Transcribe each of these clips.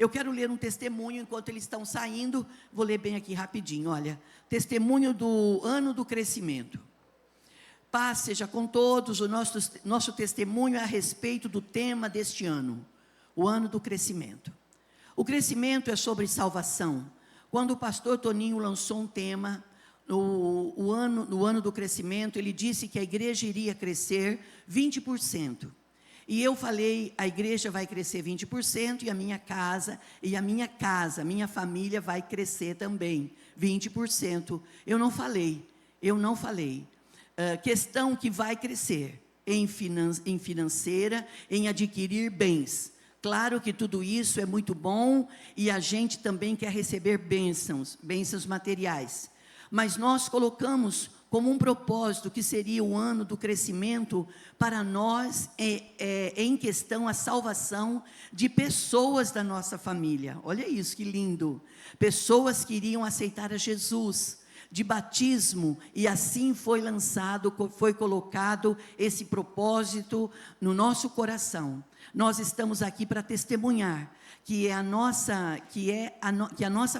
Eu quero ler um testemunho enquanto eles estão saindo, vou ler bem aqui rapidinho, olha, testemunho do ano do crescimento. Paz seja com todos, o nosso testemunho é a respeito do tema deste ano, o ano do crescimento. O crescimento é sobre salvação. Quando o pastor Toninho lançou um tema, no ano do crescimento, ele disse que a igreja iria crescer 20%. E eu falei, a igreja vai crescer 20% e a minha família vai crescer também 20%. Eu não falei. Questão que vai crescer em financeira, em adquirir bens. Claro que tudo isso é muito bom e a gente também quer receber bênçãos materiais. Mas nós colocamos como um propósito que seria o ano do crescimento para nós, em questão a salvação de pessoas da nossa família. Olha isso, que lindo! Pessoas que iriam aceitar a Jesus, de batismo, e assim foi colocado esse propósito no nosso coração. Nós estamos aqui para testemunhar que a nossa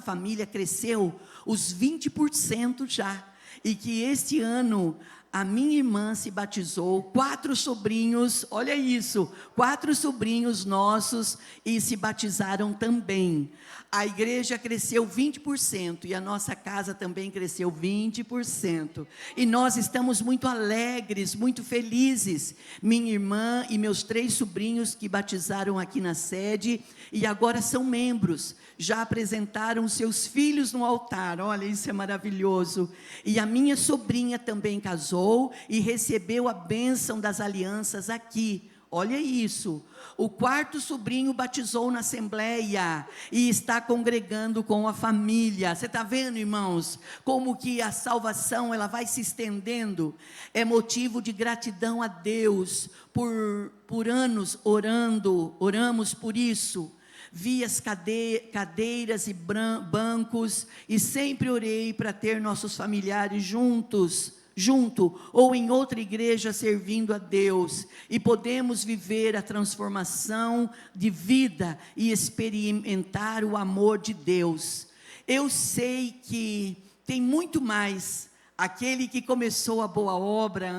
família cresceu os 20% já, e que este ano a minha irmã se batizou, 4 sobrinhos, olha isso, 4 sobrinhos nossos e se batizaram também. A igreja cresceu 20% e a nossa casa também cresceu 20%. E nós estamos muito alegres, muito felizes. Minha irmã e meus 3 sobrinhos que batizaram aqui na sede e agora são membros, já apresentaram seus filhos no altar, olha, isso é maravilhoso. E a minha sobrinha também casou e recebeu a bênção das alianças aqui. Olha isso, o 4º sobrinho batizou na assembleia e está congregando com a família. Você está vendo, irmãos, como que a salvação ela vai se estendendo? É motivo de gratidão a Deus, por anos oramos por isso. Vi as cadeiras e bancos e sempre orei para ter nossos familiares junto ou em outra igreja servindo a Deus, e podemos viver a transformação de vida e experimentar o amor de Deus. Eu sei que tem muito mais. Aquele que começou a boa obra,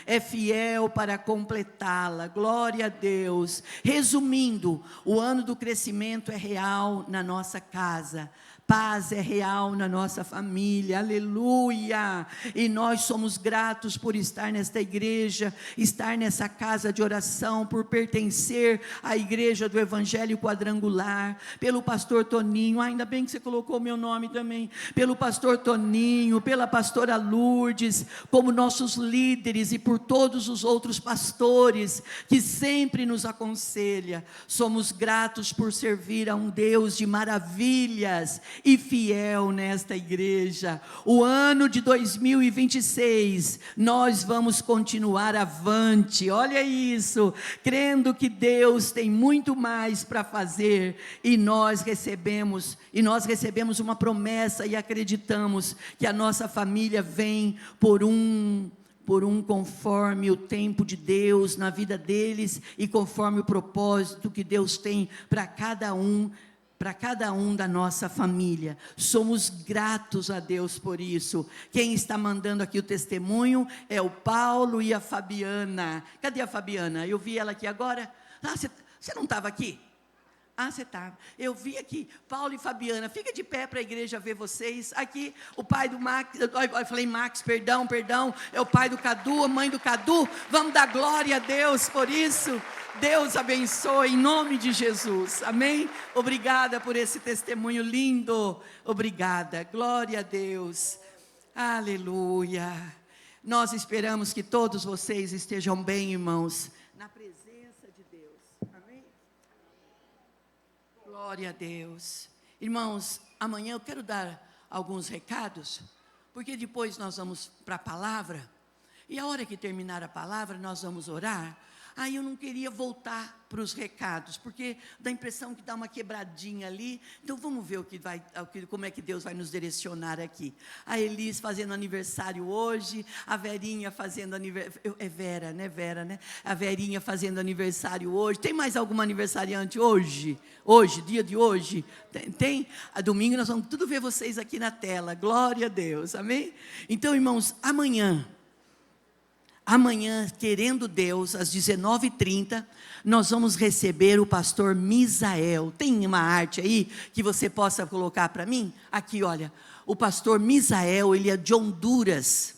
é fiel para completá-la. Glória a Deus. Resumindo, o ano do crescimento é real na nossa casa. Paz é real na nossa família, aleluia, e nós somos gratos por estar nesta igreja, estar nessa casa de oração, por pertencer à igreja do Evangelho Quadrangular, pelo pastor Toninho, ainda bem que você colocou o meu nome também, pelo pastor Toninho, pela pastora Lourdes, como nossos líderes e por todos os outros pastores, que sempre nos aconselha. Somos gratos por servir a um Deus de maravilhas, e fiel nesta igreja. O ano de 2026, nós vamos continuar avante, olha isso, crendo que Deus tem muito mais para fazer, e nós recebemos uma promessa, e acreditamos que a nossa família vem por um conforme o tempo de Deus na vida deles, e conforme o propósito que Deus tem para cada um da nossa família. Somos gratos a Deus por isso. Quem está mandando aqui o testemunho é o Paulo e a Fabiana. Cadê a Fabiana? Eu vi ela aqui agora. Você não estava aqui? Você estava. Eu vi aqui, Paulo e Fabiana, fica de pé para a igreja ver vocês. Aqui, o pai do Max, eu falei Max, perdão, é o pai do Cadu, a mãe do Cadu. Vamos dar glória a Deus por isso. Deus abençoe em nome de Jesus, amém? Obrigada por esse testemunho lindo, obrigada, glória a Deus, aleluia. Nós esperamos que todos vocês estejam bem, irmãos, na presença de Deus, amém? Glória a Deus. Irmãos, amanhã eu quero dar alguns recados, porque depois nós vamos para a palavra, e a hora que terminar a palavra nós vamos orar. Aí eu não queria voltar para os recados, porque dá a impressão que dá uma quebradinha ali. Então vamos ver como é que Deus vai nos direcionar aqui. A Elis fazendo aniversário hoje, a Verinha fazendo aniversário, é Vera, né? A Verinha fazendo aniversário hoje. Tem mais alguma aniversariante hoje? Hoje, dia de hoje? Tem? A domingo nós vamos tudo ver vocês aqui na tela. Glória a Deus, amém? Então, irmãos, Amanhã, querendo Deus, às 19h30, nós vamos receber o pastor Misael. Tem uma arte aí que você possa colocar para mim? Aqui, olha, o pastor Misael, ele é de Honduras.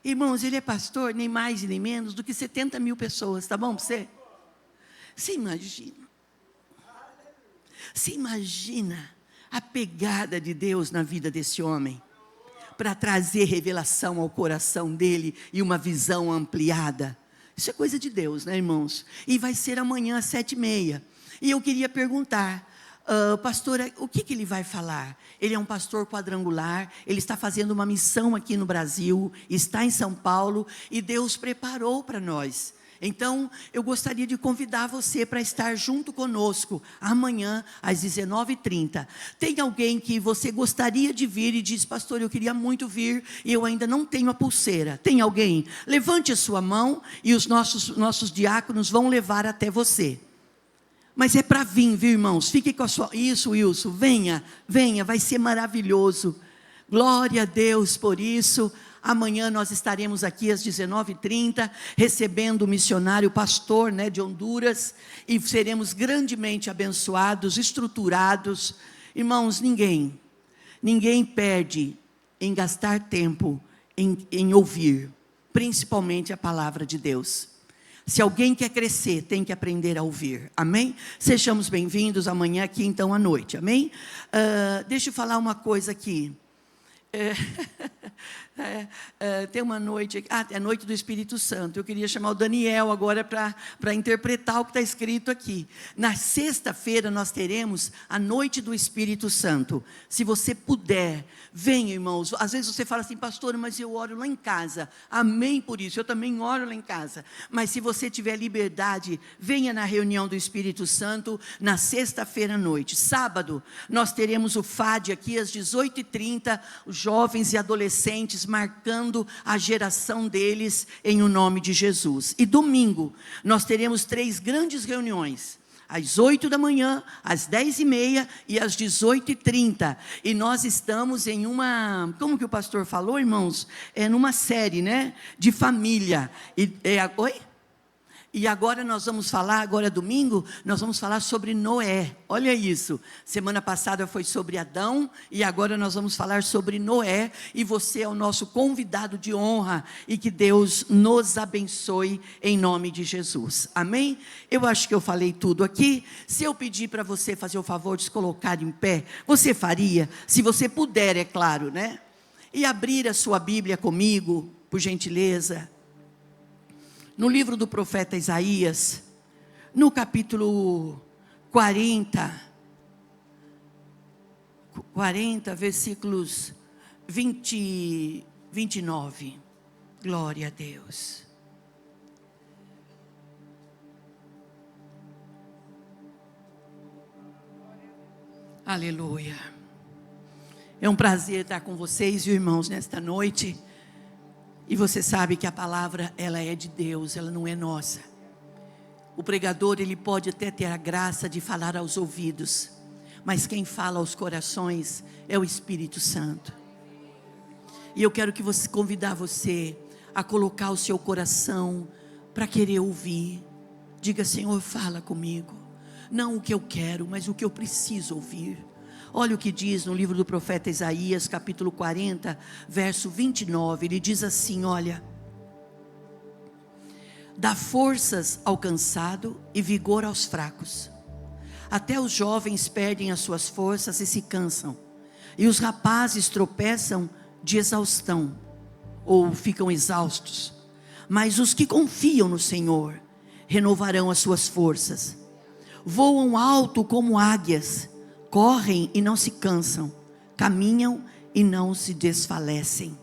Irmãos, ele é pastor nem mais e nem menos do que 70 mil pessoas, tá bom para você? Você imagina a pegada de Deus na vida desse homem? Para trazer revelação ao coração dele e uma visão ampliada. Isso é coisa de Deus, né, irmãos? E vai ser amanhã às 7h30. E eu queria perguntar, pastora, o que ele vai falar? Ele é um pastor quadrangular, ele está fazendo uma missão aqui no Brasil, está em São Paulo, e Deus preparou para nós. Então, eu gostaria de convidar você para estar junto conosco, amanhã, às 19h30. Tem alguém que você gostaria de vir e diz, pastor, eu queria muito vir, e eu ainda não tenho a pulseira. Tem alguém? Levante a sua mão, e os nossos diáconos vão levar até você. Mas é para vir, viu, irmãos? Fique com a sua... Isso, Wilson, venha, vai ser maravilhoso. Glória a Deus por isso. Amanhã nós estaremos aqui às 19h30, recebendo o missionário pastor, de Honduras, e seremos grandemente abençoados, estruturados. Irmãos, ninguém perde em gastar tempo em ouvir, principalmente a palavra de Deus. Se alguém quer crescer, tem que aprender a ouvir, amém? Sejamos bem-vindos amanhã aqui então à noite, amém? Deixa eu falar uma coisa aqui. Tem uma noite, é a noite do Espírito Santo. Eu queria chamar o Daniel agora para interpretar o que está escrito aqui. Na sexta-feira nós teremos a noite do Espírito Santo. Se você puder, venha, irmãos. Às vezes você fala assim, pastor, mas eu oro lá em casa. Amém por isso, eu também oro lá em casa. Mas se você tiver liberdade, venha na reunião do Espírito Santo na sexta-feira à noite. Sábado nós teremos o FAD aqui às 18h30, os jovens e adolescentes marcando a geração deles em o nome de Jesus. E domingo nós teremos 3 grandes reuniões, às 8h, às 10h30 e às 18h30. E nós estamos em uma, como que o pastor falou, irmãos? Numa série, de família. Oi? E agora nós vamos falar, agora domingo, nós vamos falar sobre Noé. Olha isso, semana passada foi sobre Adão, e agora nós vamos falar sobre Noé, e você é o nosso convidado de honra, e que Deus nos abençoe em nome de Jesus, amém? Eu acho que eu falei tudo aqui. Se eu pedir para você fazer o favor de se colocar em pé, você faria? Se você puder, é claro, E abrir a sua Bíblia comigo, por gentileza, no livro do profeta Isaías, no capítulo 40, versículos 20, 29. Glória a Deus. Aleluia. É um prazer estar com vocês, irmãos, nesta noite. E você sabe que a palavra, ela é de Deus, ela não é nossa. O pregador, ele pode até ter a graça de falar aos ouvidos, mas quem fala aos corações é o Espírito Santo. E eu quero convidar você a colocar o seu coração para querer ouvir. Diga, Senhor, fala comigo. Não o que eu quero, mas o que eu preciso ouvir. Olha o que diz no livro do profeta Isaías, capítulo 40, verso 29, ele diz assim, olha: dá forças ao cansado e vigor aos fracos. Até os jovens perdem as suas forças e se cansam, e os rapazes tropeçam de exaustão, ou ficam exaustos. Mas os que confiam no Senhor renovarão as suas forças, voam alto como águias, correm e não se cansam, caminham e não se desfalecem.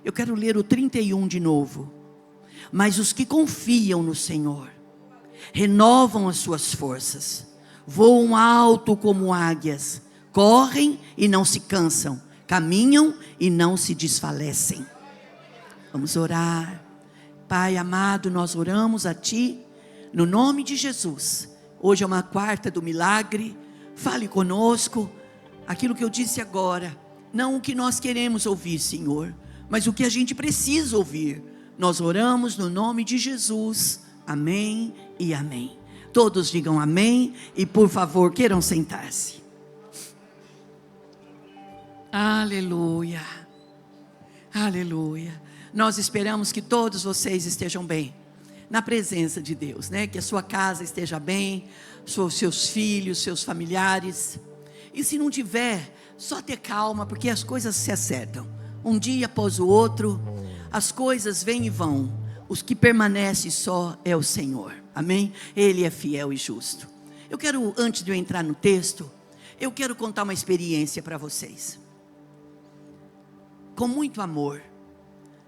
Eu quero ler o 31 de novo. Mas os que confiam no Senhor renovam as suas forças, voam alto como águias, correm e não se cansam, caminham e não se desfalecem. Vamos orar. Pai amado, nós oramos a Ti, no nome de Jesus. Hoje é uma quarta do milagre. Fale conosco, aquilo que eu disse agora, não o que nós queremos ouvir, Senhor, mas o que a gente precisa ouvir. Nós oramos no nome de Jesus, amém e amém. Todos digam amém e por favor queiram sentar-se. Aleluia, aleluia. Nós esperamos que todos vocês estejam bem, na presença de Deus, né? Que a sua casa esteja bem, seus filhos, seus familiares. E se não tiver, só ter calma, porque as coisas se acertam. Um dia após o outro, as coisas vêm e vão. Os que permanecem só é o Senhor, amém? Ele é fiel e justo. Eu quero, antes de eu entrar no texto, eu quero contar uma experiência para vocês. Com muito amor.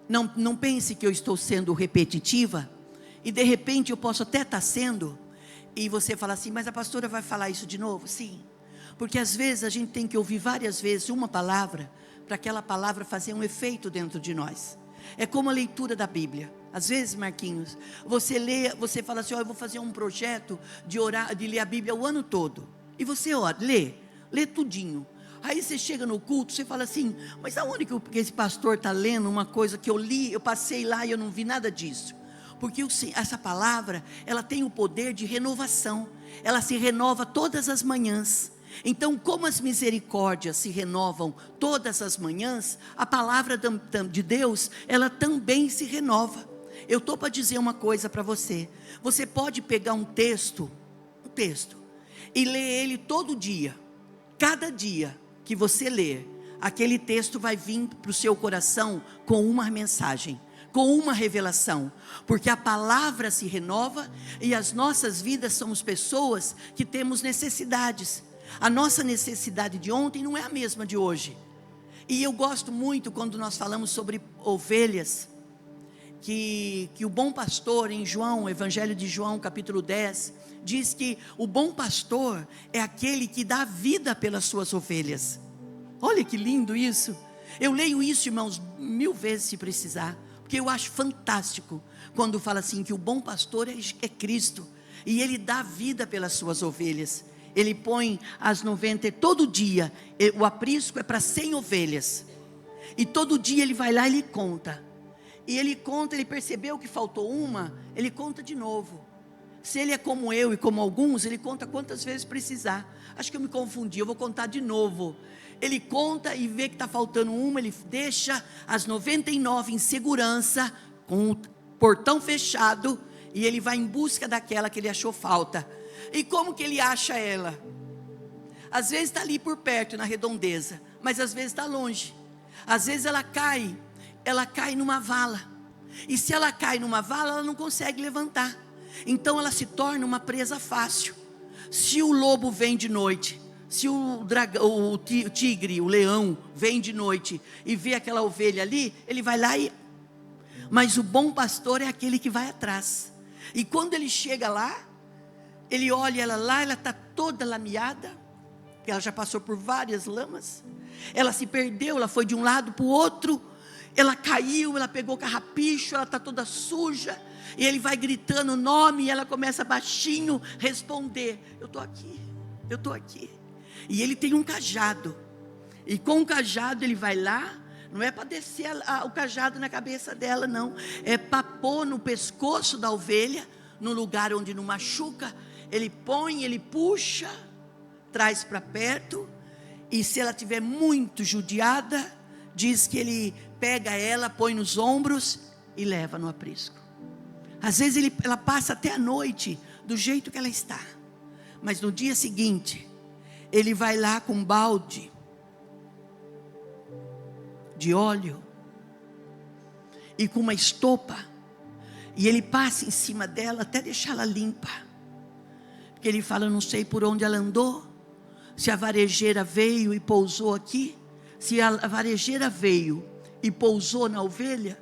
Não pense que eu estou sendo repetitiva, e de repente eu posso até estar sendo, e você fala assim, mas a pastora vai falar isso de novo? Sim, porque às vezes a gente tem que ouvir várias vezes uma palavra, para aquela palavra fazer um efeito dentro de nós. É como a leitura da Bíblia. Às vezes, Marquinhos, você lê, você fala assim, eu vou fazer um projeto de orar, de ler a Bíblia o ano todo, e você ora, lê tudinho. Aí você chega no culto, você fala assim, mas aonde que esse pastor está lendo uma coisa que eu li, eu passei lá e eu não vi nada disso? Porque essa palavra, ela tem o poder de renovação, ela se renova todas as manhãs. Então, como as misericórdias se renovam todas as manhãs, a palavra de Deus, ela também se renova. Eu estou para dizer uma coisa para você, você pode pegar um texto, e ler ele todo dia, cada dia que você ler, aquele texto vai vir para o seu coração com uma mensagem, com uma revelação, porque a palavra se renova, e as nossas vidas somos pessoas que temos necessidades, a nossa necessidade de ontem não é a mesma de hoje, e eu gosto muito quando nós falamos sobre ovelhas, que o bom pastor em João, Evangelho de João capítulo 10, diz que o bom pastor é aquele que dá vida pelas suas ovelhas. Olha que lindo isso. Eu leio isso, irmãos, 1000 vezes se precisar, porque eu acho fantástico quando fala assim que o bom pastor é Cristo, e ele dá vida pelas suas ovelhas. Ele põe as 90, todo dia, o aprisco é para 100 ovelhas, e todo dia ele vai lá e ele conta, ele percebeu que faltou uma, ele conta de novo. Se ele é como eu e como alguns, ele conta quantas vezes precisar. Acho que eu me confundi, eu vou contar de novo. Ele conta e vê que está faltando uma, ele deixa as 99 em segurança, com o portão fechado, e ele vai em busca daquela que ele achou falta. E como que ele acha ela? Às vezes está ali por perto, na redondeza, mas às vezes está longe. Às vezes ela cai numa vala, e se ela cai numa vala, ela não consegue levantar, então ela se torna uma presa fácil. Se o lobo vem de noite, se o tigre, o leão vem de noite e vê aquela ovelha ali, ele vai lá mas o bom pastor é aquele que vai atrás, e quando ele chega lá, ele olha ela lá, ela está toda lameada, porque ela já passou por várias lamas, ela se perdeu, ela foi de um lado para o outro, ela caiu, ela pegou carrapicho, ela está toda suja, e ele vai gritando o nome, e ela começa baixinho responder, eu estou aqui, e ele tem um cajado, e com o cajado ele vai lá, não é para descer o cajado na cabeça dela não, é para pôr no pescoço da ovelha, no lugar onde não machuca, ele põe, ele puxa, traz para perto, e se ela estiver muito judiada, diz que ele pega ela, põe nos ombros e leva no aprisco. Às vezes ela passa até a noite do jeito que ela está, mas no dia seguinte ele vai lá com um balde de óleo e com uma estopa, e ele passa em cima dela até deixá-la limpa, porque ele fala, eu não sei por onde ela andou, se a varejeira veio e pousou aqui, se a varejeira veio e pousou na ovelha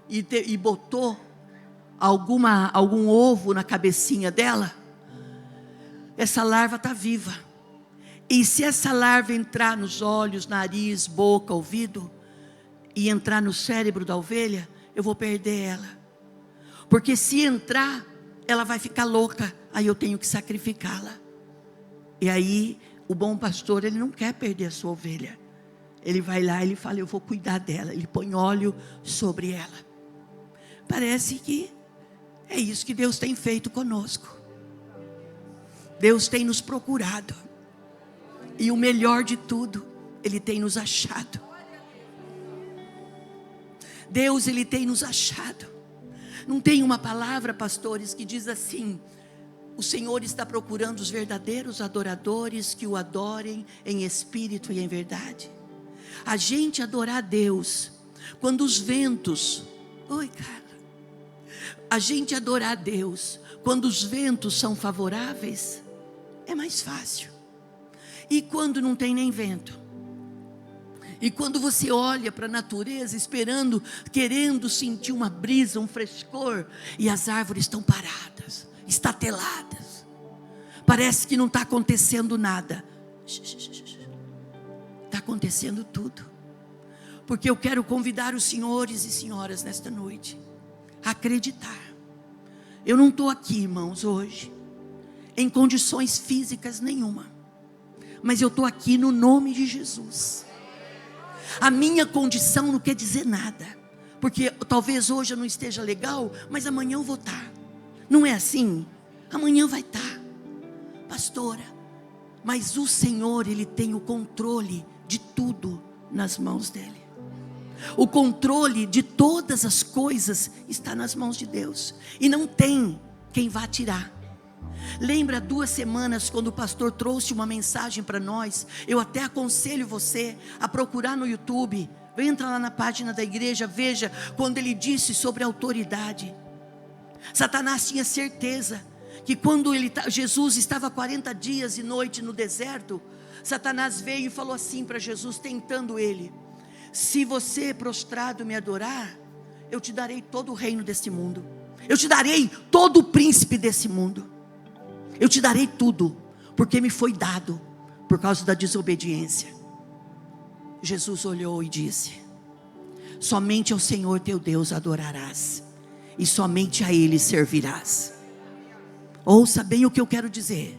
e botou algum ovo na cabecinha dela, essa larva está viva. E se essa larva entrar nos olhos, nariz, boca, ouvido, e entrar no cérebro da ovelha, eu vou perder ela. Porque se entrar, ela vai ficar louca, aí eu tenho que sacrificá-la. E aí, o bom pastor, ele não quer perder a sua ovelha. Ele vai lá, ele fala, eu vou cuidar dela. Ele põe óleo sobre ela. Parece que é isso que Deus tem feito conosco. Deus tem nos procurado. E o melhor de tudo, Ele tem nos achado. Deus, Ele tem nos achado. Não tem uma palavra, pastores, que diz assim: o Senhor está procurando os verdadeiros adoradores que o adorem em espírito e em verdade. A gente adorar a Deus quando os ventos, a gente adorar a Deus quando os ventos são favoráveis, é mais fácil. E quando não tem nem vento? E quando você olha para a natureza, esperando, querendo sentir uma brisa, um frescor, e as árvores estão paradas, estateladas, parece que não está acontecendo nada. Está acontecendo tudo. Porque eu quero convidar os senhores e senhoras nesta noite a acreditar. Eu não estou aqui, irmãos, hoje em condições físicas nenhuma, mas eu estou aqui no nome de Jesus. A minha condição não quer dizer nada, porque talvez hoje eu não esteja legal, mas amanhã eu vou estar. Não é assim? Amanhã vai estar, pastora. Mas o Senhor, Ele tem o controle de tudo nas mãos dEle. O controle de todas as coisas está nas mãos de Deus, e não tem quem vá tirar. Lembra 2 semanas quando o pastor trouxe uma mensagem para nós? Eu até aconselho você a procurar no YouTube. Entra lá na página da igreja, veja quando ele disse sobre autoridade. Satanás tinha certeza que quando Jesus estava 40 dias e noite no deserto, Satanás veio e falou assim para Jesus, tentando ele: se você prostrado me adorar, eu te darei todo o reino deste mundo, eu te darei todo o príncipe desse mundo, eu te darei tudo, porque me foi dado por causa da desobediência. Jesus olhou e disse: somente ao Senhor teu Deus adorarás, e somente a Ele servirás. Ouça bem o que eu quero dizer.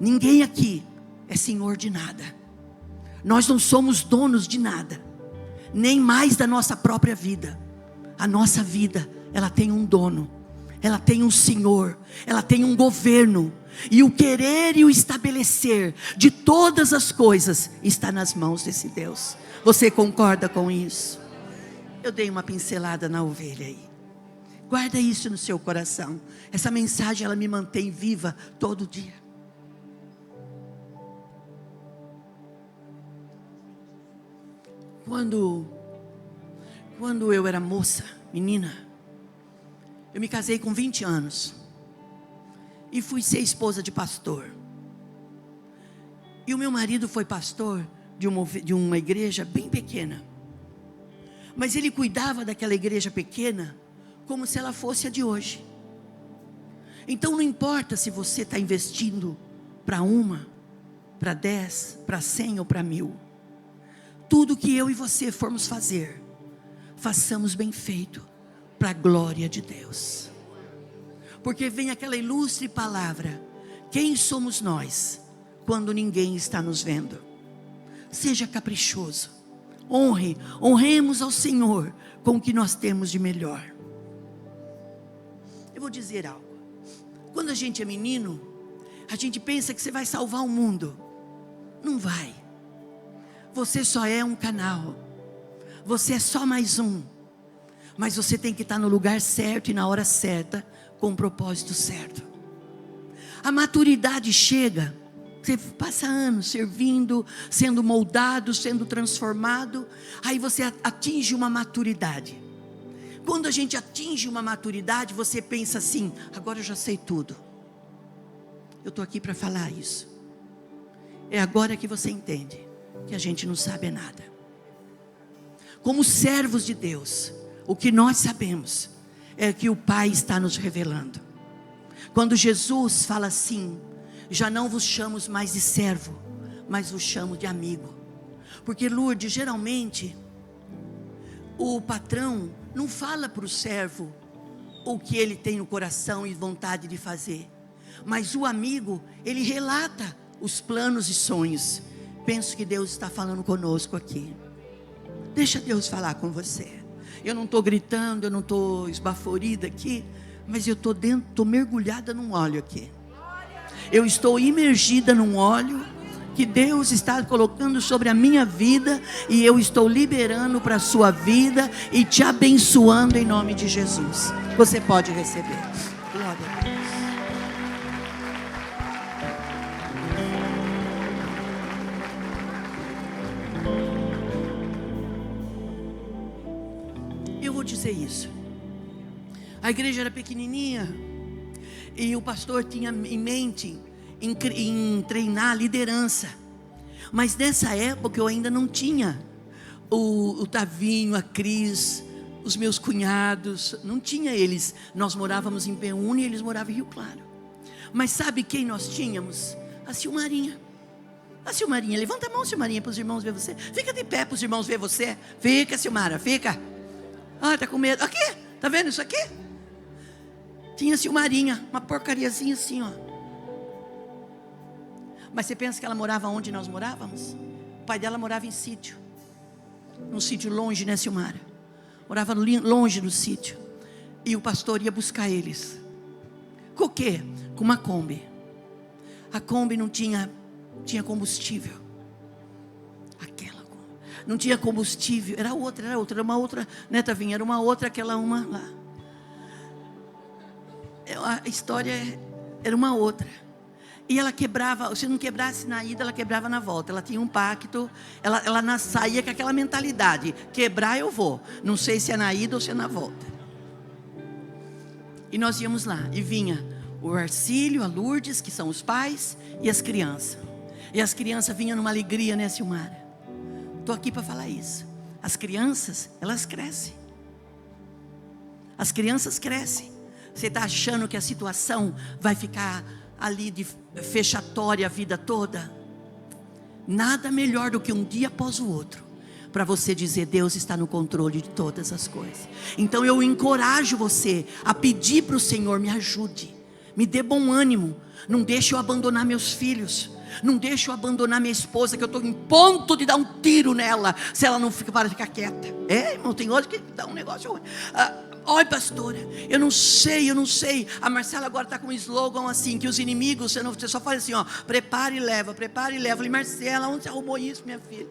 Ninguém aqui é senhor de nada. Nós não somos donos de nada, nem mais da nossa própria vida. A nossa vida, ela tem um dono, ela tem um senhor, ela tem um governo, e o querer e o estabelecer de todas as coisas está nas mãos desse Deus. Você concorda com isso? Eu dei uma pincelada na ovelha aí. Guarda isso no seu coração. Essa mensagem, ela me mantém viva todo dia. Quando eu era moça, menina, eu me casei com 20 anos. E fui ser esposa de pastor. E o meu marido foi pastor de uma igreja bem pequena. Mas ele cuidava daquela igreja pequena como se ela fosse a de hoje. Então não importa se você está investindo para 1, para 10, para 100 ou para 1000. Tudo que eu e você formos fazer, façamos bem feito, para a glória de Deus. Porque vem aquela ilustre palavra: quem somos nós, quando ninguém está nos vendo? Seja caprichoso, honremos ao Senhor, com o que nós temos de melhor. Eu vou dizer algo. Quando a gente é menino, a gente pensa que você vai salvar o mundo. Não vai. Você só é um canal, você é só mais um, mas você tem que estar no lugar certo e na hora certa, com o propósito certo. A maturidade chega, você passa anos servindo, sendo moldado, sendo transformado, aí você atinge uma maturidade. Quando a gente atinge uma maturidade, você pensa assim: agora eu já sei tudo. Eu estou aqui para falar isso. É agora que você entende que a gente não sabe nada. Como servos de Deus, o que nós sabemos é que o Pai está nos revelando. Quando Jesus fala assim: já não vos chamo mais de servo, mas vos chamo de amigo. Porque, Lourdes, geralmente o patrão não fala para o servo o que ele tem no coração e vontade de fazer, mas o amigo, ele relata os planos e sonhos. Penso que Deus está falando conosco aqui. Deixa Deus falar com você. Eu não estou gritando, eu não estou esbaforida aqui, mas eu estou dentro, estou mergulhada num óleo aqui. Eu estou imergida num óleo que Deus está colocando sobre a minha vida, e eu estou liberando para a sua vida e te abençoando em nome de Jesus. Você pode receber. Glória a Deus. Eu vou dizer isso. A igreja era pequenininha e o pastor tinha em mente em treinar a liderança, mas nessa época eu ainda não tinha o Tavinho, a Cris, os meus cunhados, não tinha eles. Nós morávamos em Peúna e eles moravam em Rio Claro. Mas sabe quem nós tínhamos? A Silmarinha. A Silmarinha, levanta a mão, Silmarinha, para os irmãos ver você. Fica de pé para os irmãos ver você. Fica, Silmara, fica. Ah, tá com medo. Aqui, tá vendo isso aqui? Tinha Silmarinha, uma porcariazinha assim, ó. Mas você pensa que ela morava onde nós morávamos? O pai dela morava em sítio. Num sítio longe, né, Silmara? Morava longe do sítio. E o pastor ia buscar eles. Com o quê? Com uma Kombi. A Kombi não tinha combustível. Aquela Kombi. Não tinha combustível. Era uma outra, né, Tavinha? Era uma outra, aquela uma lá. A história era uma outra. E ela quebrava, se não quebrasse na ida, ela quebrava na volta. Ela tinha um pacto, ela saía com aquela mentalidade: quebrar eu vou, não sei se é na ida ou se é na volta. E nós íamos lá, e vinha o Arcílio, a Lourdes, que são os pais, e as crianças. E as crianças vinham numa alegria, né, Silmara? Estou aqui para falar isso. As crianças, elas crescem. As crianças crescem. Você está achando que a situação vai ficar ali de fechatória a vida toda? Nada melhor do que um dia após o outro para você dizer: Deus está no controle de todas as coisas. Então eu encorajo você a pedir para o Senhor: me ajude, me dê bom ânimo, não deixe eu abandonar meus filhos, não deixe eu abandonar minha esposa, que eu estou em ponto de dar um tiro nela se ela não para de ficar quieta. Irmão, tem hoje que dá um negócio. Olha, pastora, eu não sei. A Marcela agora está com um slogan assim: que os inimigos, você só faz assim, ó, prepare e leva. Eu falei: Marcela, onde você arrumou isso, minha filha?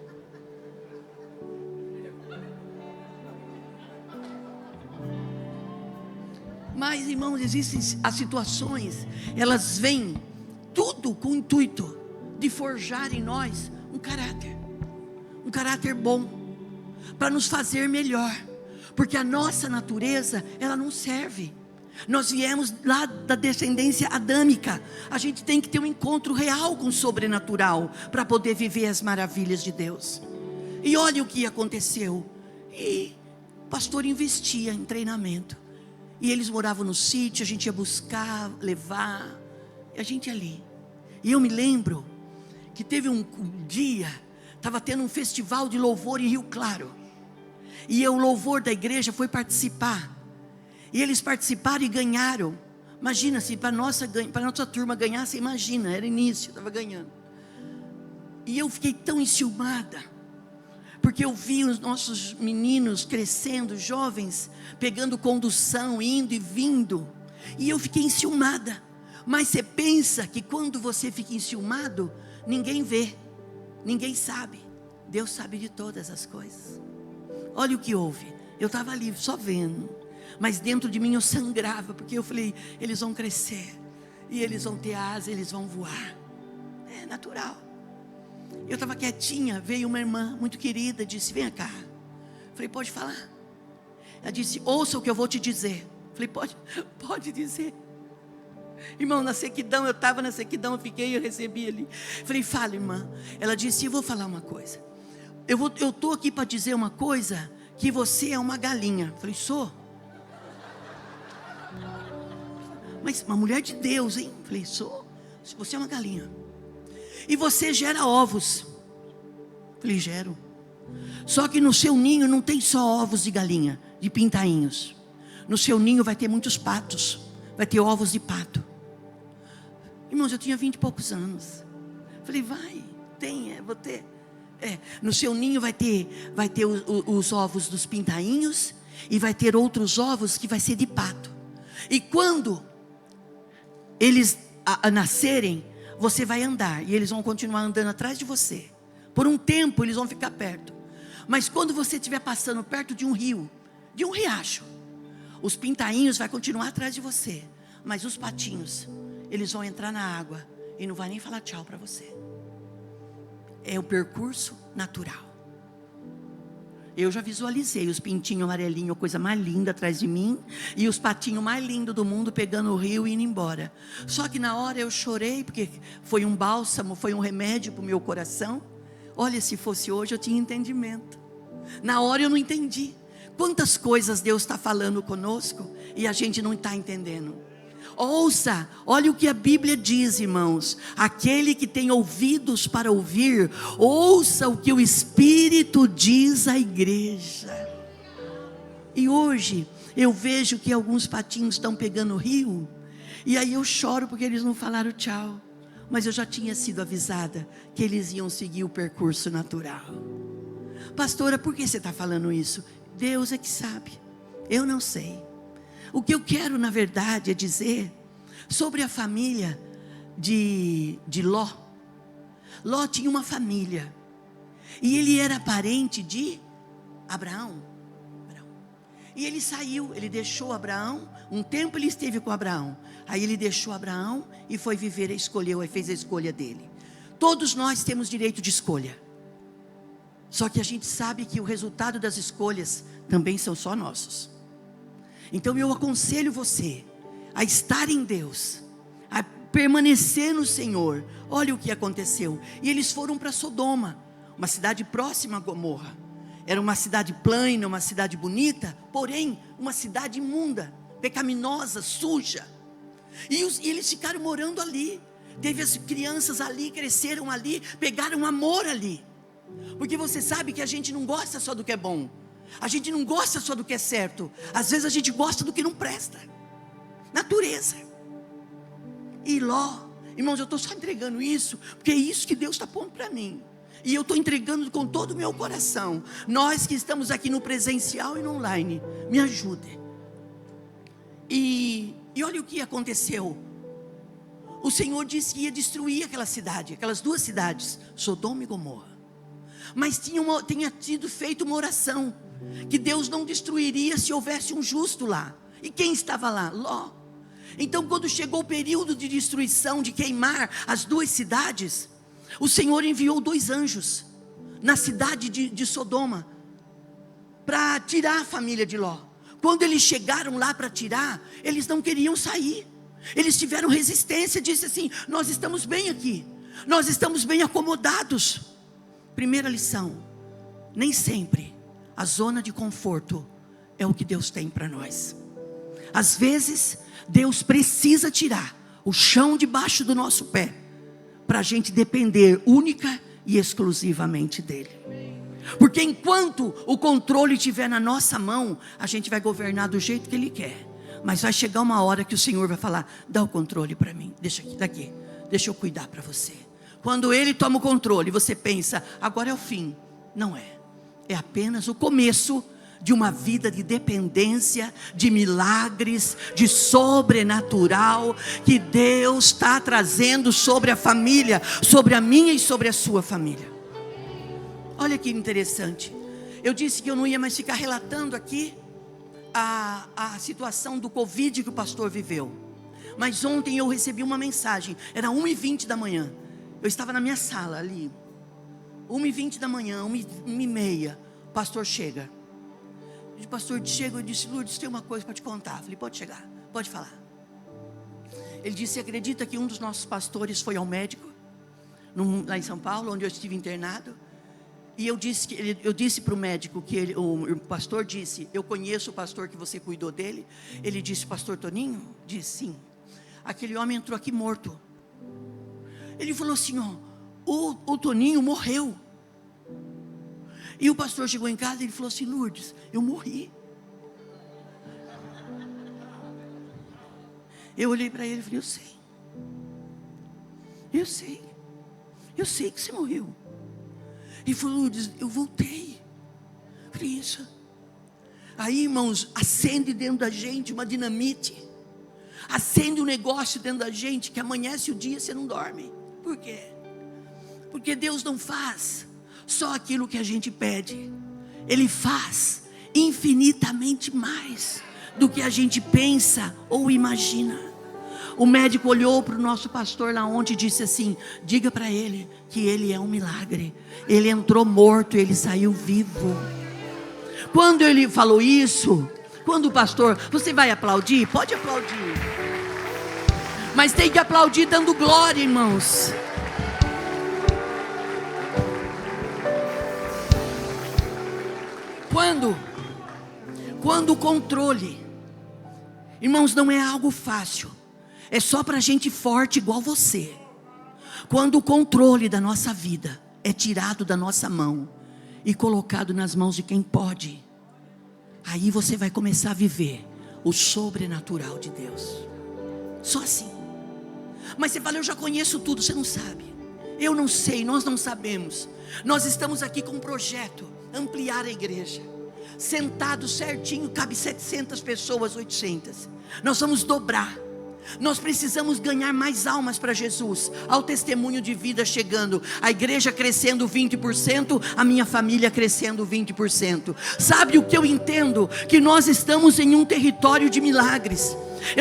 Mas, irmãos, existem as situações, elas vêm tudo com o intuito de forjar em nós um caráter bom, para nos fazer melhor. Porque a nossa natureza, ela não serve. Nós viemos lá da descendência adâmica. A gente tem que ter um encontro real com o sobrenatural para poder viver as maravilhas de Deus. E olha o que aconteceu. E o pastor investia em treinamento. E eles moravam no sítio, a gente ia buscar, levar, e a gente ali. E eu me lembro que teve um dia, estava tendo um festival de louvor em Rio Claro. E o louvor da igreja foi participar. E eles participaram e ganharam. Imagina se para a nossa turma ganhasse, imagina, era início, estava ganhando. E eu fiquei tão enciumada, porque eu vi os nossos meninos crescendo, jovens, pegando condução, indo e vindo. E eu fiquei enciumada. Mas você pensa que quando você fica enciumado, ninguém vê, ninguém sabe. Deus sabe de todas as coisas. Olha o que houve. Eu estava ali só vendo, mas dentro de mim eu sangrava, porque eu falei: eles vão crescer, e eles vão ter asa, eles vão voar. É natural. Eu estava quietinha, veio uma irmã muito querida, disse: venha cá. Falei: pode falar. Ela disse: ouça o que eu vou te dizer. Falei: pode dizer. Irmão, na sequidão, eu estava na sequidão, eu recebi ali. Falei: fala, irmã. Ela disse: eu vou falar uma coisa. Eu estou aqui para dizer uma coisa, que você é uma galinha. Falei: sou? Mas uma mulher de Deus, hein? Falei, sou. Você é uma galinha. E você gera ovos. Falei, gero. Só que no seu ninho não tem só ovos de galinha, de pintainhos. No seu ninho vai ter muitos patos. Vai ter ovos de pato. Irmãos, eu tinha 20 e poucos anos. Falei, vou ter. No seu ninho vai ter os ovos dos pintainhos. E vai ter outros ovos que vai ser de pato. E quando eles nascerem, você vai andar. E eles vão continuar andando atrás de você. Por um tempo eles vão ficar perto. Mas quando você estiver passando perto de um rio, de um riacho, os pintainhos vão continuar atrás de você. Mas os patinhos, eles vão entrar na água e não vai nem falar tchau para você. É o percurso natural. Eu já visualizei os pintinhos amarelinhos, a coisa mais linda atrás de mim, e os patinhos mais lindos do mundo pegando o rio e indo embora. Só que na hora eu chorei, porque foi um bálsamo, foi um remédio para o meu coração. Olha, se fosse hoje eu tinha entendimento. Na hora eu não entendi. Quantas coisas Deus está falando conosco e a gente não está entendendo. Ouça, olha o que a Bíblia diz, irmãos. Aquele que tem ouvidos para ouvir, ouça o que o Espírito diz à igreja. E hoje eu vejo que alguns patinhos estão pegando o rio, e aí eu choro porque eles não falaram tchau. Mas eu já tinha sido avisada que eles iam seguir o percurso natural. Pastora, por que você está falando isso? Deus é que sabe, eu não sei. O que eu quero na verdade é dizer sobre a família de Ló. Ló tinha uma família, e ele era parente de Abraão. E ele saiu, ele deixou Abraão. Um tempo ele esteve com Abraão, aí ele deixou Abraão e foi viver, escolheu e fez a escolha dele. Todos nós temos direito de escolha, só que a gente sabe que o resultado das escolhas também são só nossos. Então eu aconselho você a estar em Deus, a permanecer no Senhor. Olha o que aconteceu. E eles foram para Sodoma, uma cidade próxima a Gomorra. Era uma cidade plana, uma cidade bonita, porém uma cidade imunda, pecaminosa, suja. E eles ficaram morando ali. Teve as crianças ali, cresceram ali, pegaram amor ali. Porque você sabe que a gente não gosta só do que é bom. A gente não gosta só do que é certo. Às vezes a gente gosta do que não presta. Natureza. E Ló, irmãos, eu estou só entregando isso, porque é isso que Deus está pondo para mim. E eu estou entregando com todo o meu coração. Nós que estamos aqui no presencial e no online, me ajude. E olha o que aconteceu. O Senhor disse que ia destruir aquela cidade, aquelas duas cidades, Sodoma e Gomorra. Mas tinha tido feito uma oração, que Deus não destruiria se houvesse um justo lá. E quem estava lá? Ló. Então quando chegou o período de destruição, de queimar as duas cidades, o Senhor enviou 2 anjos na cidade de Sodoma, para tirar a família de Ló. Quando eles chegaram lá para tirar, eles não queriam sair. Eles tiveram resistência, disse assim: nós estamos bem aqui, nós estamos bem acomodados. Primeira lição: nem sempre a zona de conforto é o que Deus tem para nós. Às vezes Deus precisa tirar o chão debaixo do nosso pé, para a gente depender única e exclusivamente dEle. Porque enquanto o controle estiver na nossa mão, a gente vai governar do jeito que Ele quer. Mas vai chegar uma hora que o Senhor vai falar: dá o controle para mim, deixa eu cuidar para você. Quando Ele toma o controle, você pensa: agora é o fim. Não é, é apenas o começo de uma vida de dependência, de milagres, de sobrenatural, que Deus está trazendo sobre a família, sobre a minha e sobre a sua família. Olha que interessante. Eu disse que eu não ia mais ficar relatando aqui a situação do Covid que o pastor viveu. Mas ontem eu recebi uma mensagem, era 1h20 da manhã. Eu estava na minha sala ali, 1h20 da manhã, 1h30, o pastor chega. O pastor chega e disse: Lourdes, tem uma coisa para te contar. Eu falei: pode chegar, pode falar. Ele disse: acredita que um dos nossos pastores foi ao médico, lá em São Paulo, onde eu estive internado. E eu disse para o médico, o pastor disse: eu conheço o pastor que você cuidou dele. Ele disse: pastor Toninho? Disse: sim. aquele homem entrou aqui morto. Ele falou assim, ó, o Toninho morreu. E o pastor chegou em casa e ele falou assim, Lourdes, eu morri. Eu olhei para ele e falei, eu sei que você morreu. Ele falou, Lourdes, eu voltei. Eu falei, isso. Aí, irmãos, acende dentro da gente uma dinamite. Acende um negócio dentro da gente que amanhece o dia e você não dorme. Por quê? Porque Deus não faz só aquilo que a gente pede. Ele faz infinitamente mais do que a gente pensa ou imagina. O médico olhou para o nosso pastor lá ontem e disse assim, diga para ele que ele é um milagre. Ele entrou morto, ele saiu vivo. Quando ele falou isso, quando o pastor, você vai aplaudir? Pode aplaudir, mas tem que aplaudir dando glória, irmãos. Quando o controle, irmãos, não é algo fácil, é só para gente forte igual você. Quando o controle da nossa vida é tirado da nossa mão e colocado nas mãos de quem pode, aí você vai começar a viver o sobrenatural de Deus. Só assim. Mas você fala, eu já conheço tudo. Você não sabe, eu não sei, nós não sabemos. Nós estamos aqui com um projeto, ampliar a igreja. Sentado certinho, cabe 700 pessoas, 800. Nós vamos dobrar. Nós precisamos ganhar mais almas para Jesus. Ao testemunho de vida chegando, a igreja crescendo 20%, a minha família crescendo 20%. Sabe o que eu entendo? Que nós estamos em um território de milagres.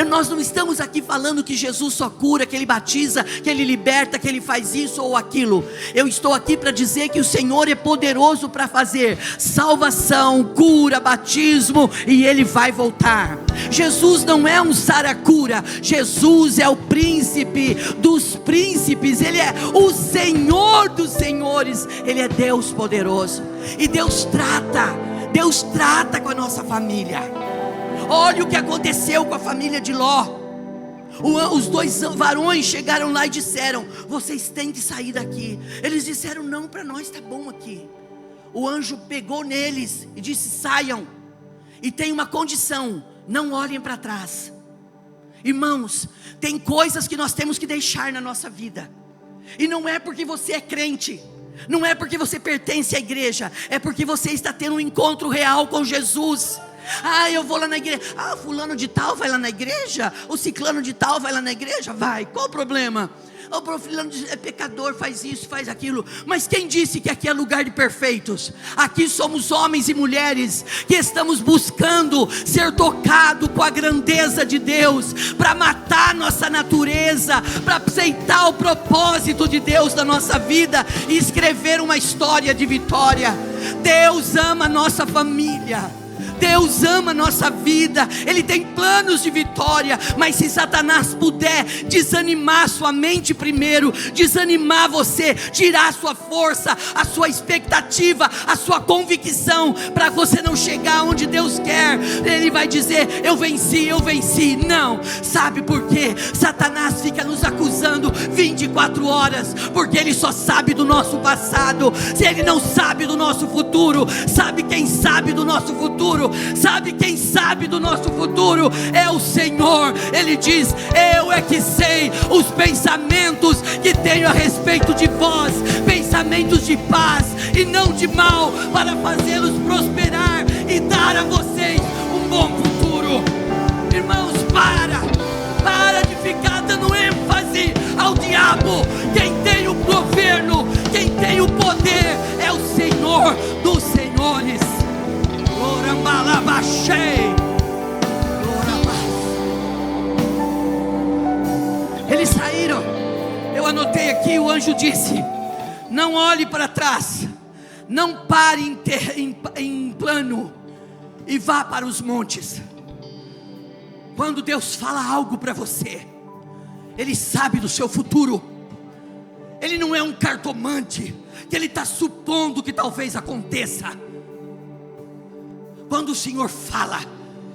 Nós não estamos aqui falando que Jesus só cura, que Ele batiza, que Ele liberta, que Ele faz isso ou aquilo. Eu estou aqui para dizer que o Senhor é poderoso para fazer salvação, cura, batismo, e Ele vai voltar. Jesus não é um saracura, Jesus é o príncipe dos príncipes, Ele é o Senhor dos senhores, Ele é Deus poderoso. E Deus trata com a nossa família. Olha o que aconteceu com a família de Ló. Os dois varões chegaram lá e disseram, vocês têm que sair daqui. Eles disseram, não, para nós está bom aqui. O anjo pegou neles e disse, saiam. E tem uma condição, não olhem para trás. Irmãos, tem coisas que nós temos que deixar na nossa vida. E não é porque você é crente, não é porque você pertence à igreja, é porque você está tendo um encontro real com Jesus. Eu vou lá na igreja. Fulano de tal vai lá na igreja. O ciclano de tal vai lá na igreja. Vai, qual o problema? O fulano é pecador, faz isso, faz aquilo. Mas quem disse que aqui é lugar de perfeitos? Aqui somos homens e mulheres que estamos buscando ser tocados com a grandeza de Deus, para matar nossa natureza, para aceitar o propósito de Deus na nossa vida e escrever uma história de vitória. Deus ama a nossa família, Deus ama a nossa vida, Ele tem planos de vitória. Mas se Satanás puder desanimar sua mente primeiro, desanimar você, tirar a sua força, a sua expectativa, a sua convicção, para você não chegar onde Deus quer, Ele vai dizer, eu venci. Não, sabe por quê? Satanás fica nos acusando 24 horas, porque ele só sabe do nosso passado. Se ele não sabe do nosso futuro, sabe quem sabe do nosso futuro? Sabe quem sabe do nosso futuro? É o Senhor. Ele diz, eu é que sei os pensamentos que tenho a respeito de vós, pensamentos de paz e não de mal, para fazê-los prosperar e dar a vocês um bom futuro. Irmãos, para de ficar dando ênfase ao diabo. Quem tem o governo, quem tem o poder é o Senhor dos senhores. Eles saíram. Eu anotei aqui, o anjo disse, não olhe para trás, não pare em plano e vá para os montes. Quando Deus fala algo para você, Ele sabe do seu futuro. Ele não é um cartomante que Ele está supondo que talvez aconteça. Quando o Senhor fala,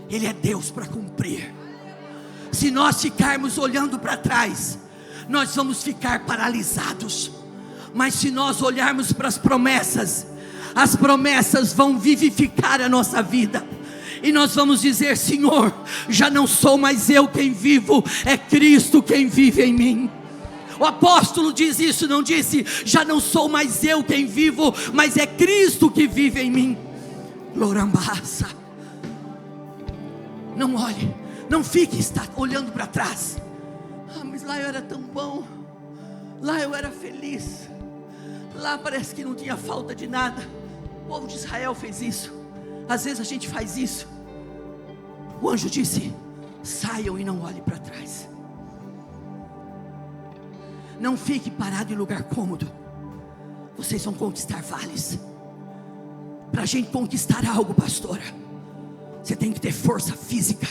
Ele é Deus para cumprir. Se nós ficarmos olhando para trás, nós vamos ficar paralisados. Mas se nós olharmos para as promessas vão vivificar a nossa vida. E nós vamos dizer: Senhor, já não sou mais eu quem vivo, é Cristo quem vive em mim. O apóstolo diz isso, não disse: já não sou mais eu quem vivo, mas é Cristo que vive em mim. Lorambassa. Não olhe, não fique olhando para trás. Mas lá eu era tão bom, lá eu era feliz, lá parece que não tinha falta de nada. O povo de Israel fez isso. Às vezes a gente faz isso. O anjo disse: saiam e não olhem para trás. Não fique parado em lugar cômodo. Vocês vão conquistar vales. Para a gente conquistar algo, pastora, você tem que ter força física,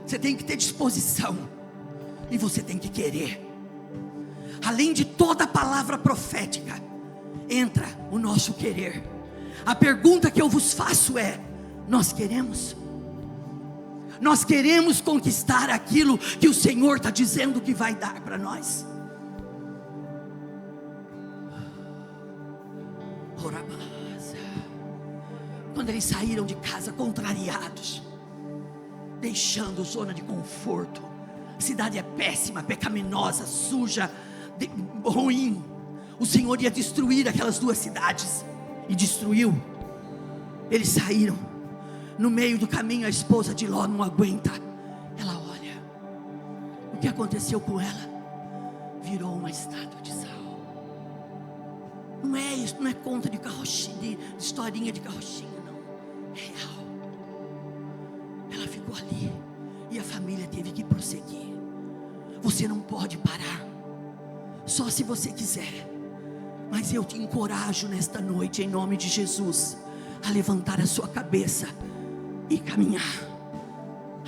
você tem que ter disposição, e você tem que querer. Além de toda a palavra profética, entra o nosso querer. A pergunta que eu vos faço é: nós queremos? Nós queremos conquistar aquilo que o Senhor está dizendo que vai dar para nós? Quando eles saíram de casa contrariados, deixando zona de conforto, a cidade é péssima, pecaminosa, suja, ruim. O Senhor ia destruir aquelas duas cidades, e destruiu. Eles saíram. No meio do caminho, a esposa de Ló não aguenta. Ela olha. O que aconteceu com ela? Virou uma estátua de sal. Não é isso, não é conta de carrochinha, de historinha de carrochinha, não. É real. Ela ficou ali, e a família teve que prosseguir. Você não pode parar, só se você quiser. Mas eu te encorajo nesta noite, em nome de Jesus, a levantar a sua cabeça e caminhar.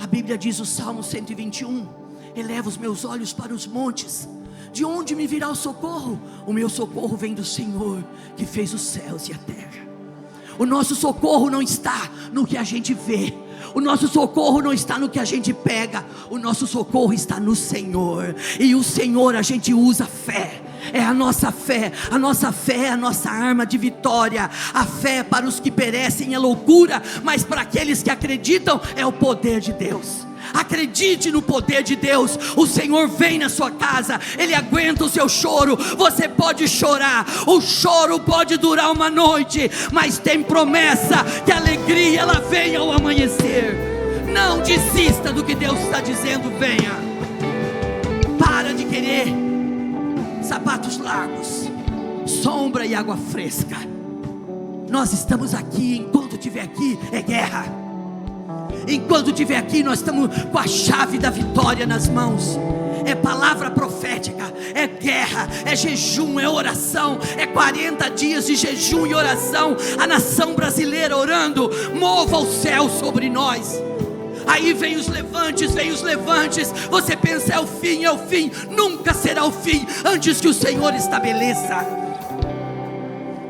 A Bíblia diz, o Salmo 121: eleva os meus olhos para os montes, de onde me virá o socorro? O meu socorro vem do Senhor, que fez os céus e a terra. O nosso socorro não está no que a gente vê, o nosso socorro não está no que a gente pega, o nosso socorro está no Senhor. E o Senhor, a gente usa fé. É a nossa fé é a nossa arma de vitória. A fé para os que perecem é loucura, mas para aqueles que acreditam é o poder de Deus. Acredite no poder de Deus. O Senhor vem na sua casa, Ele aguenta o seu choro. Você pode chorar, o choro pode durar uma noite, mas tem promessa que a alegria ela vem ao amanhecer. Não desista do que Deus está dizendo, venha. Para de querer sapatos largos, sombra e água fresca. Nós estamos aqui, enquanto estiver aqui é guerra. Enquanto estiver aqui, nós estamos com a chave da vitória nas mãos. É palavra profética, é guerra, é jejum, é oração, é 40 dias de jejum e oração. A nação brasileira orando, mova o céu sobre nós. Aí vem os levantes, você pensa é o fim, nunca será o fim, antes que o Senhor estabeleça.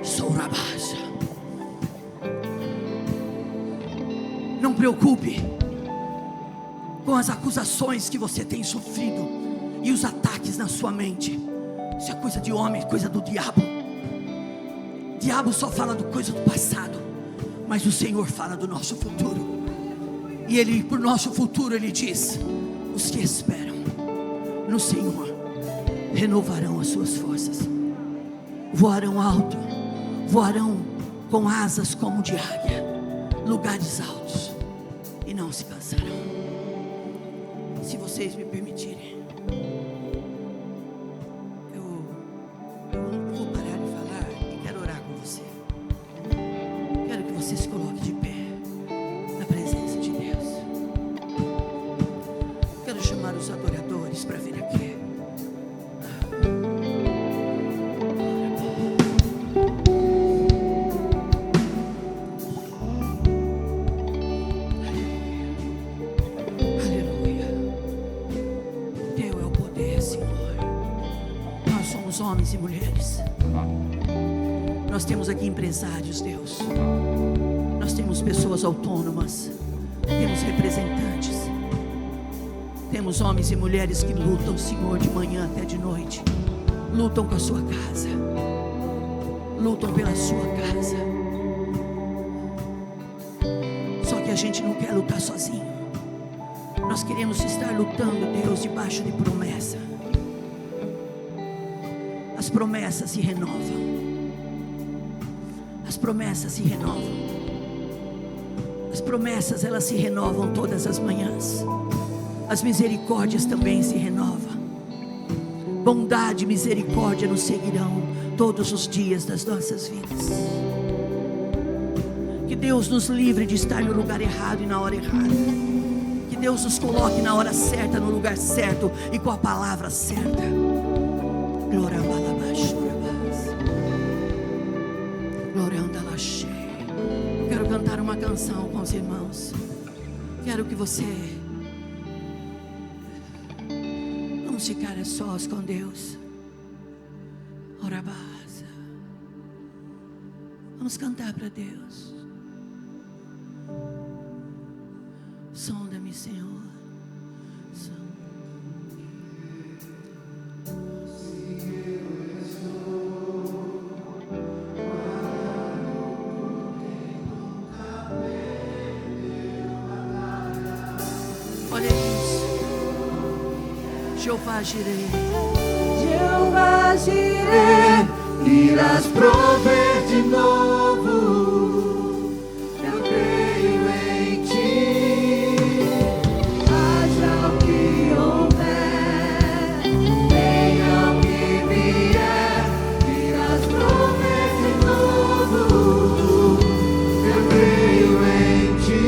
Sourabaja. Não preocupe com as acusações que você tem sofrido e os ataques na sua mente. Isso é coisa de homem, coisa do diabo. O diabo só fala do coisa do passado, mas o Senhor fala do nosso futuro. E Ele, por nosso futuro, Ele diz: os que esperam no Senhor renovarão as suas forças, voarão alto, voarão com asas como de águia, lugares altos, e não se cansarão. Se vocês me permitirem, eu vou parar de falar e quero orar com você. Quero que você se coloque de pé na presença de Deus. Quero chamar os adoradores para vir aqui. Homens e mulheres, nós temos aqui empresários, Deus, nós temos pessoas autônomas, temos representantes, Temos homens e mulheres que lutam, Senhor, de manhã até de noite. Lutam com a sua casa. Lutam pela sua casa. Só que a gente não quer lutar sozinho. Nós queremos estar lutando, Deus, debaixo de promessa. As promessas se renovam. As promessas se renovam. As promessas, elas se renovam todas as manhãs. As misericórdias também se renovam. Bondade e misericórdia nos seguirão todos os dias das nossas vidas. Que Deus nos livre de estar no lugar errado e na hora errada. Que Deus nos coloque na hora certa, no lugar certo e com a palavra certa. Glória a Deus. Quero cantar uma canção com os irmãos. Quero que você... Vamos ficar a sós com Deus. Orabasa. Vamos cantar para Deus. Sonda-me, Senhor. Olha isso. Jeová Jireh. Jeová Jireh, irás prover de novo. Eu creio em ti. Haja o que houver, venha o que vier, irás prover de novo. Eu creio em ti.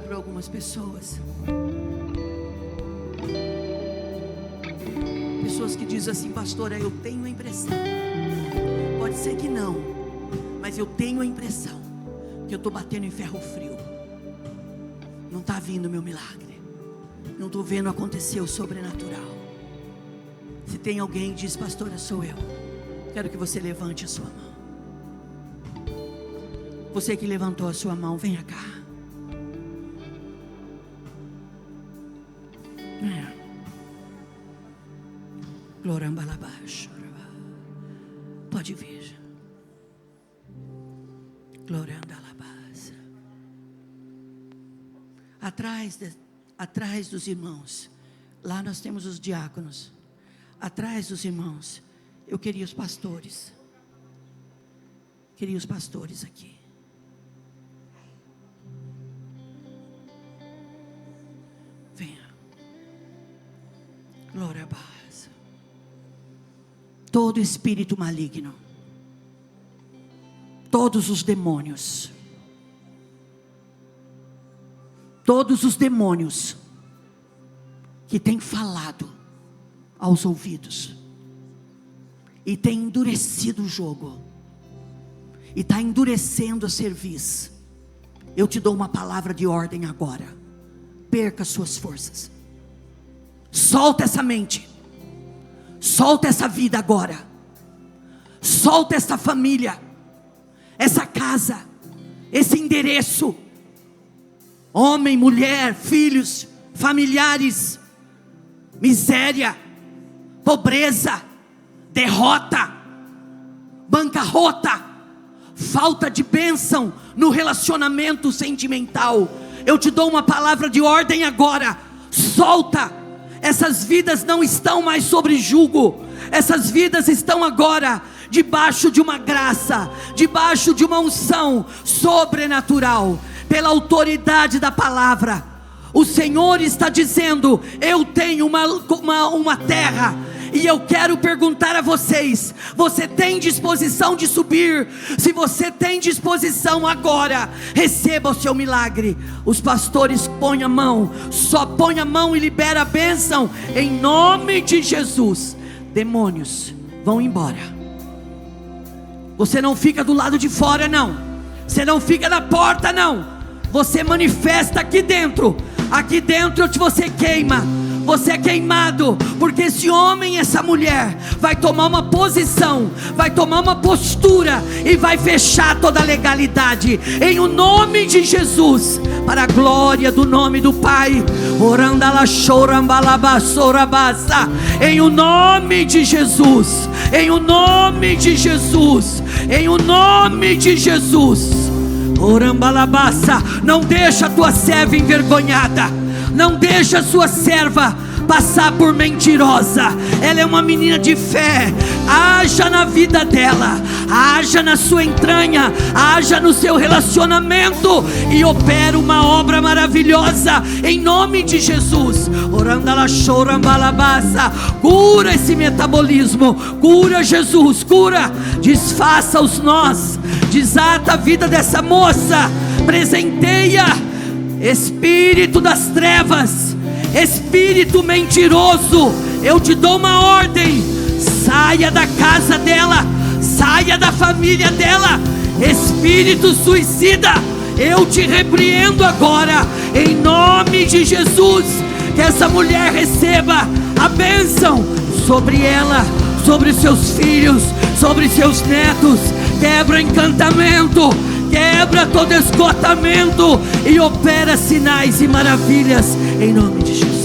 Para algumas pessoas que dizem assim: pastora, eu tenho a impressão, pode ser que não, mas eu tenho a impressão que eu estou batendo em ferro frio, não está vindo meu milagre, não estou vendo acontecer o sobrenatural. Se tem alguém que diz: pastora, sou eu, quero que você levante a sua mão. Você que levantou a sua mão, venha cá. Pode vir. Atrás dos irmãos, lá nós temos os diáconos. Atrás dos irmãos, eu queria os pastores. Queria os pastores aqui. Venha. Glória a Deus. Todo espírito maligno, todos os demônios, que têm falado aos ouvidos e têm endurecido o jogo e está endurecendo a cerviz, eu te dou uma palavra de ordem agora: perca suas forças, solta essa mente. Solta essa vida agora. Solta essa família, essa casa, esse endereço. Homem, mulher, filhos, familiares. Miséria, pobreza, derrota, bancarrota, falta de bênção no relacionamento sentimental. Eu te dou uma palavra de ordem agora. Solta. Essas vidas não estão mais sobre jugo. Essas vidas estão agora debaixo de uma graça, debaixo de uma unção sobrenatural, pela autoridade da palavra. O Senhor está dizendo: eu tenho uma terra, e eu quero perguntar a vocês: você tem disposição de subir? Se você tem disposição agora, receba o seu milagre. Os pastores põem a mão, só põe a mão e libera a bênção em nome de Jesus. Demônios vão embora. Você não fica do lado de fora, não. Você não fica na porta, não. Você manifesta aqui dentro. Aqui dentro você queima. Você é queimado, porque esse homem e essa mulher vai tomar uma posição, vai tomar uma postura e vai fechar toda a legalidade, em o nome de Jesus, para a glória do nome do Pai. Em o nome de Jesus, em o nome de Jesus, em o nome de Jesus. Não deixa a tua serva envergonhada, não deixa a sua serva passar por mentirosa. Ela é uma menina de fé. Haja na vida dela, haja na sua entranha, haja no seu relacionamento e opera uma obra maravilhosa em nome de Jesus. Cura esse metabolismo, cura, Jesus, cura, desfaça os nós, desata a vida dessa moça, presenteia. Espírito das trevas, espírito mentiroso, eu te dou uma ordem: saia da casa dela, saia da família dela. Espírito suicida, eu te repreendo agora, em nome de Jesus. Que essa mulher receba a bênção sobre ela, sobre seus filhos, sobre seus netos. Quebra encantamento, quebra todo esgotamento e opera sinais e maravilhas em nome de Jesus.